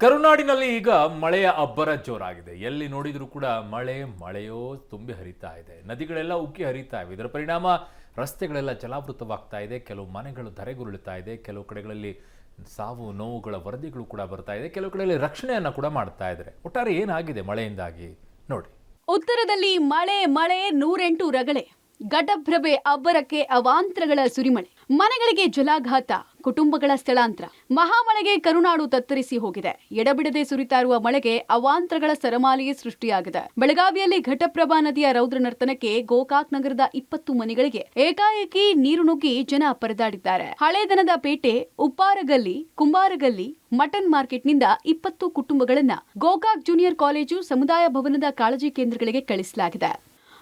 ಕರುನಾಡಿನಲ್ಲಿ ಈಗ ಮಳೆಯ ಅಬ್ಬರ ಜೋರಾಗಿದೆ. ಎಲ್ಲಿ ನೋಡಿದರೂ ಕೂಡ ಮಳೆಯೋ ತುಂಬಿ ಹರಿತಾ ಇದೆ. ನದಿಗಳೆಲ್ಲ ಉಕ್ಕಿ ಹರಿತಾ ಇವೆ. ಇದರ ಪರಿಣಾಮ ರಸ್ತೆಗಳೆಲ್ಲ ಜಲಾವೃತವಾಗ್ತಾ ಇದೆ. ಕೆಲವು ಮನೆಗಳು ಧರೆಗುರುಳುತ್ತಾ ಇದೆ. ಕೆಲವು ಕಡೆಗಳಲ್ಲಿ ಸಾವು ನೋವುಗಳ ವರದಿಗಳು ಕೂಡ ಬರ್ತಾ ಇದೆ. ಕೆಲವು ಕಡೆಯಲ್ಲಿ ರಕ್ಷಣೆಯನ್ನ ಕೂಡ ಮಾಡ್ತಾ ಇದ್ದಾರೆ. ಒಟ್ಟಾರೆ ಏನಾಗಿದೆ ಮಳೆಯಿಂದಾಗಿ ನೋಡಿ. ಉತ್ತರದಲ್ಲಿ ಮಳೆ 108 ರಗಳೆ. ಘಟಪ್ರಭೆ ಅಬ್ಬರಕ್ಕೆ ಅವಾಂತರಗಳ ಸುರಿಮಳೆ. ಮನೆಗಳಿಗೆ ಜಲಾಘಾತ, ಕುಟುಂಬಗಳ ಸ್ಥಳಾಂತರ. ಮಹಾಮಳೆಗೆ ಕರುನಾಡು ತತ್ತರಿಸಿ ಹೋಗಿದೆ. ಎಡಬಿಡದೆ ಸುರಿತಾ ಇರುವ ಮಳೆಗೆ ಅವಾಂತರಗಳ ಸರಮಾಲೆಯೇ ಸೃಷ್ಟಿಯಾಗಿದೆ. ಬೆಳಗಾವಿಯಲ್ಲಿ ಘಟಪ್ರಭಾ ನದಿಯ ರೌದ್ರ ನರ್ತನಕ್ಕೆ ಗೋಕಾಕ್ ನಗರದ 20 ಮನೆಗಳಿಗೆ ಏಕಾಏಕಿ ನೀರು ನುಗ್ಗಿ ಜನ ಪರದಾಡಿದ್ದಾರೆ. ಹಳೇದನದ ಪೇಟೆ, ಉಪ್ಪಾರಗಲ್ಲಿ, Kumbaragalli, mutton ಮಾರ್ಕೆಟ್ನಿಂದ 20 ಕುಟುಂಬಗಳನ್ನ Gokak junior college ಸಮುದಾಯ ಭವನದ ಕಾಳಜಿ ಕೇಂದ್ರಗಳಿಗೆ ಕಳಿಸಲಾಗಿದೆ.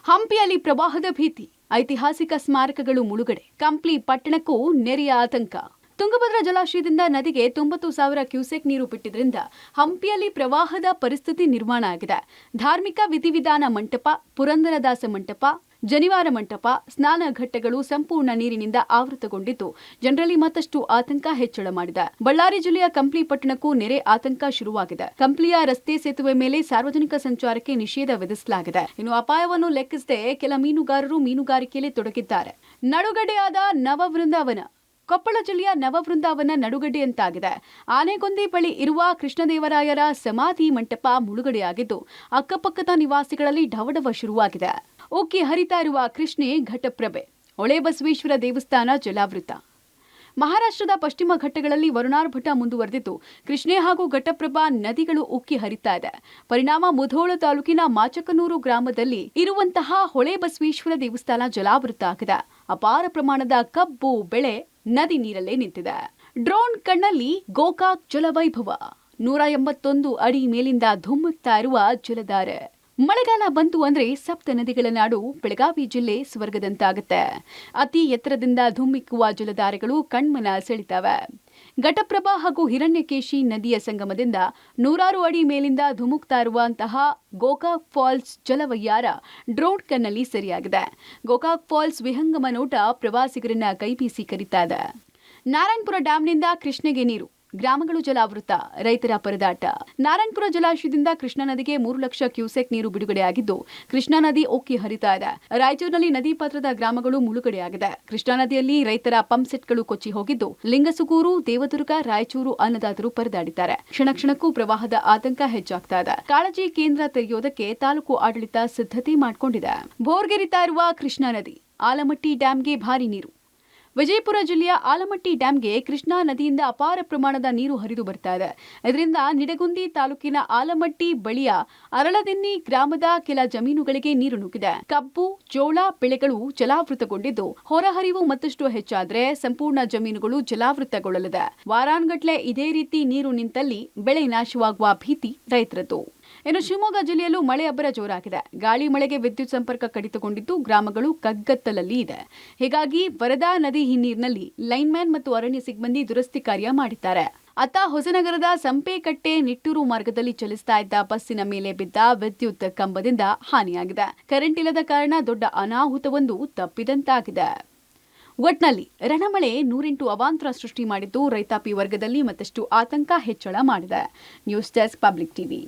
ಹಂಪಿಯಲ್ಲಿ ಪ್ರವಾಹದ ಭೀತಿ, ಐತಿಹಾಸಿಕ ಸ್ಮಾರಕಗಳು ಮುಳುಗಡೆ. ಕಂಪ್ಲಿ ಪಟ್ಟಣಕ್ಕೂ ನೆರೆಯ ಆತಂಕ. ತುಂಗಭದ್ರಾ ಜಲಾಶಯದಿಂದ ನದಿಗೆ 90,000 ಕ್ಯೂಸೆಕ್ ನೀರು ಬಿಟ್ಟಿದ್ದರಿಂದ ಹಂಪಿಯಲ್ಲಿ ಪ್ರವಾಹದ ಪರಿಸ್ಥಿತಿ ನಿರ್ಮಾಣ ಆಗಿದೆ. ಧಾರ್ಮಿಕ ವಿಧಿವಿಧಾನ ಮಂಟಪ, ಪುರಂದರದಾಸ ಮಂಟಪ, ಜನಿವಾರ ಮಂಟಪ, ಸ್ನಾನ ಘಟ್ಟಗಳು ಸಂಪೂರ್ಣ ನೀರಿನಿಂದ ಆವೃತಗೊಂಡಿದ್ದು ಜನರಲ್ಲಿ ಮತ್ತಷ್ಟು ಆತಂಕ ಹೆಚ್ಚಳ ಮಾಡಿದೆ. ಬಳ್ಳಾರಿ ಜಿಲ್ಲೆಯ ಕಂಪ್ಲಿ ಪಟ್ಟಣಕ್ಕೂ ನೆರೆ ಆತಂಕ ಶುರುವಾಗಿದೆ. ಕಂಪ್ಲಿಯ ರಸ್ತೆ ಸೇತುವೆ ಮೇಲೆ ಸಾರ್ವಜನಿಕ ಸಂಚಾರಕ್ಕೆ ನಿಷೇಧ ವಿಧಿಸಲಾಗಿದೆ. ಇನ್ನು ಅಪಾಯವನ್ನು ಲೆಕ್ಕಿಸದೆ ಕೆಲ ಮೀನುಗಾರರು ಮೀನುಗಾರಿಕೆಯಲ್ಲಿ ತೊಡಗಿದ್ದಾರೆ. ನಡುಗಡ್ಡೆಯಾದ ನವವೃಂದಾವನ. ಕೊಪ್ಪಳ ಜಿಲ್ಲೆಯ ನವವೃಂದಾವನ ನಡುಗಡ್ಡೆಯಂತಾಗಿದೆ. ಆನೆಗೊಂದಿ ಬಳಿ ಇರುವ ಕೃಷ್ಣದೇವರಾಯರ ಸಮಾಧಿ ಮಂಟಪ ಮುಳುಗಡೆಯಾಗಿದ್ದು ಅಕ್ಕಪಕ್ಕದ ನಿವಾಸಿಗಳಲ್ಲಿ ಢವಢವ ಶುರುವಾಗಿದೆ. ಉಕ್ಕಿ ಹರಿತಾ ಇರುವ ಕೃಷ್ಣೆ ಘಟಪ್ರಭೆ. ಹೊಳೆಬಸವೇಶ್ವರ ದೇವಸ್ಥಾನ ಜಲಾವೃತ. ಮಹಾರಾಷ್ಟ್ರದ ಪಶ್ಚಿಮ ಘಟ್ಟಗಳಲ್ಲಿ ವರುಣಾರ್ಭಟ ಮುಂದುವರೆದಿದ್ದು ಕೃಷ್ಣೆ ಹಾಗೂ ಘಟಪ್ರಭಾ ನದಿಗಳು ಉಕ್ಕಿ ಹರಿತಾ ಇದೆ. ಪರಿಣಾಮ ಮುಧೋಳ ತಾಲೂಕಿನ ಮಾಚಕನೂರು ಗ್ರಾಮದಲ್ಲಿ ಇರುವಂತಹ ಹೊಳೆಬಸವೇಶ್ವರ ದೇವಸ್ಥಾನ ಜಲಾವೃತ ಆಗಿದೆ. ಅಪಾರ ಪ್ರಮಾಣದ ಕಬ್ಬು ಬೆಳೆ ನದಿ ನೀರಲ್ಲೇ ನಿಂತಿದೆ. ಡ್ರೋನ್ ಕಣ್ಣಲ್ಲಿ ಗೋಕಾಕ್ ಜಲವೈಭವ. 181 ಅಡಿ ಮೇಲಿಂದ ಧುಮ್ಮುಕ್ತಾ ಇರುವ ಜಲಧಾರೆ. ಮಳೆಗಾಲ ಬಂತು ಅಂದ್ರೆ ಸಪ್ತ ನದಿಗಳ ನಾಡು ಬೆಳಗಾವಿ ಜಿಲ್ಲೆ ಸ್ವರ್ಗದಂತಾಗುತ್ತೆ. ಅತಿ ಎತ್ತರದಿಂದ ಧುಮ್ಮಿಕ್ಕುವ ಜಲಧಾರೆಗಳು ಕಣ್ಮನ ಸೆಳಿತವೆ. ಘಟಪ್ರಭಾ ಹಾಗೂ ಹಿರಣ್ಯಕೇಶಿ ನದಿಯ ಸಂಗಮದಿಂದ 106 ಅಡಿ ಮೇಲಿಂದ ಧುಮುಕ್ತಾ ಇರುವಂತಹ ಗೋಕಾಕ್ ಫಾಲ್ಸ್ ಜಲವಯ್ಯಾರ ಡ್ರೋನ್ ಕಣ್ಣಲ್ಲಿ ಸೆರೆಯಾಗಿದೆ. ಗೋಕಾಕ್ ಫಾಲ್ಸ್ ವಿಹಂಗಮ ನೋಟ ಪ್ರವಾಸಿಗರನ್ನ ಕೈಬೀಸಿ ಕರೀತಾ ಇದೆ. ನಾರಾಯಣಪುರ ಡ್ಯಾಂನಿಂದ ಕೃಷ್ಣೆಗೆ ನೀರು. ಗ್ರಾಮಗಳು ಜಲಾವೃತ, ರೈತರ ಪರದಾಟ. ನಾರಾಯಣಪುರ ಜಲಾಶಯದಿಂದ ಕೃಷ್ಣಾ ನದಿಗೆ 3 ಲಕ್ಷ ಕ್ಯೂಸೆಕ್ ನೀರು ಬಿಡುಗಡೆಯಾಗಿದ್ದು ಕೃಷ್ಣಾ ನದಿ ಉಕ್ಕಿ ಹರಿತಾ ಇದೆ. ರಾಯಚೂರಿನಲ್ಲಿ ನದಿ ಪಾತ್ರದ ಗ್ರಾಮಗಳು ಮುಳುಗಡೆಯಾಗಿದೆ. ಕೃಷ್ಣಾ ನದಿಯಲ್ಲಿ ರೈತರ ಪಂಪ್ ಸೆಟ್ಗಳು ಕೊಚ್ಚಿ ಹೋಗಿದ್ದು ಲಿಂಗಸುಗೂರು, ದೇವದುರ್ಗ, ರಾಯಚೂರು ಅನ್ನದಾತರು ಪರದಾಡಿದ್ದಾರೆ. ಕ್ಷಣ ಕ್ಷಣಕ್ಕೂ ಪ್ರವಾಹದ ಆತಂಕ ಹೆಚ್ಚಾಗ್ತಾ ಇದೆ. ಕಾಳಜಿ ಕೇಂದ್ರ ತೆರೆಯೋದಕ್ಕೆ ತಾಲೂಕು ಆಡಳಿತ ಸಿದ್ಧತೆ ಮಾಡಿಕೊಂಡಿದೆ. ಭೋರ್ಗೆರಿತಾ ಇರುವ ಕೃಷ್ಣಾ ನದಿ. ಆಲಮಟ್ಟಿ ಡ್ಯಾಂಗೆ ಭಾರಿ ನೀರು. ವಿಜಯಪುರ ಜಿಲ್ಲೆಯ ಆಲಮಟ್ಟಿ ಡ್ಯಾಂಗೆ ಕೃಷ್ಣಾ ನದಿಯಿಂದ ಅಪಾರ ಪ್ರಮಾಣದ ನೀರು ಹರಿದು ಬರ್ತಾ ಇದೆ. ಇದರಿಂದ ನಿಡಗುಂದಿ ತಾಲೂಕಿನ ಆಲಮಟ್ಟಿ ಬಳಿಯ ಅರಳದಿನ್ನಿ ಗ್ರಾಮದ ಕೆಲ ಜಮೀನುಗಳಿಗೆ ನೀರು ನುಗ್ಗಿದೆ. ಕಬ್ಬು, ಜೋಳ ಬೆಳೆಗಳು ಜಲಾವೃತಗೊಂಡಿದ್ದು ಹೊರಹರಿವು ಮತ್ತಷ್ಟು ಹೆಚ್ಚಾದ್ರೆ ಸಂಪೂರ್ಣ ಜಮೀನುಗಳು ಜಲಾವೃತಗೊಳ್ಳಲಿದೆ. ವಾರಾನ್ಗಟ್ಲೆ ಇದೇ ರೀತಿ ನೀರು ನಿಂತಲ್ಲಿ ಬೆಳೆ ನಾಶವಾಗುವ ಭೀತಿ ರೈತರದ್ದು. ಇನ್ನು ಶಿವಮೊಗ್ಗ ಜಿಲ್ಲೆಯಲ್ಲೂ ಮಳೆ ಅಬ್ಬರ ಜೋರಾಗಿದೆ. ಗಾಳಿ ಮಳೆಗೆ ವಿದ್ಯುತ್ ಸಂಪರ್ಕ ಕಡಿತಗೊಂಡಿದ್ದು ಗ್ರಾಮಗಳು ಕಗ್ಗತ್ತಲಲ್ಲಿ ಇದೆ. ಹೀಗಾಗಿ ವರದಾ ನದಿ ಹಿನ್ನೀರಿನಲ್ಲಿ ಲೈನ್ಮ್ಯಾನ್ ಮತ್ತು ಅರಣ್ಯ ಸಿಬ್ಬಂದಿ ದುರಸ್ತಿ ಕಾರ್ಯ ಮಾಡಿದ್ದಾರೆ. ಅತ್ತ ಹೊಸನಗರದ ಸಂಪೇಕಟ್ಟೆ ನಿಟ್ಟೂರು ಮಾರ್ಗದಲ್ಲಿ ಚಲಿಸ್ತಾ ಇದ್ದ ಬಸ್ಸಿನ ಮೇಲೆ ಬಿದ್ದ ವಿದ್ಯುತ್ ಕಂಬದಿಂದ ಹಾನಿಯಾಗಿದೆ. ಕರೆಂಟ್ ಇಲ್ಲದ ಕಾರಣ ದೊಡ್ಡ ಅನಾಹುತವೊಂದು ತಪ್ಪಿದಂತಾಗಿದೆ. ಒಟ್ನಲ್ಲಿ ರಣಮಳೆ 108 ಅವಾಂತರ ಸೃಷ್ಟಿ ಮಾಡಿದ್ದು ರೈತಾಪಿ ವರ್ಗದಲ್ಲಿ ಮತ್ತಷ್ಟು ಆತಂಕ ಹೆಚ್ಚಳ ಮಾಡಿದೆ. News desk public TV.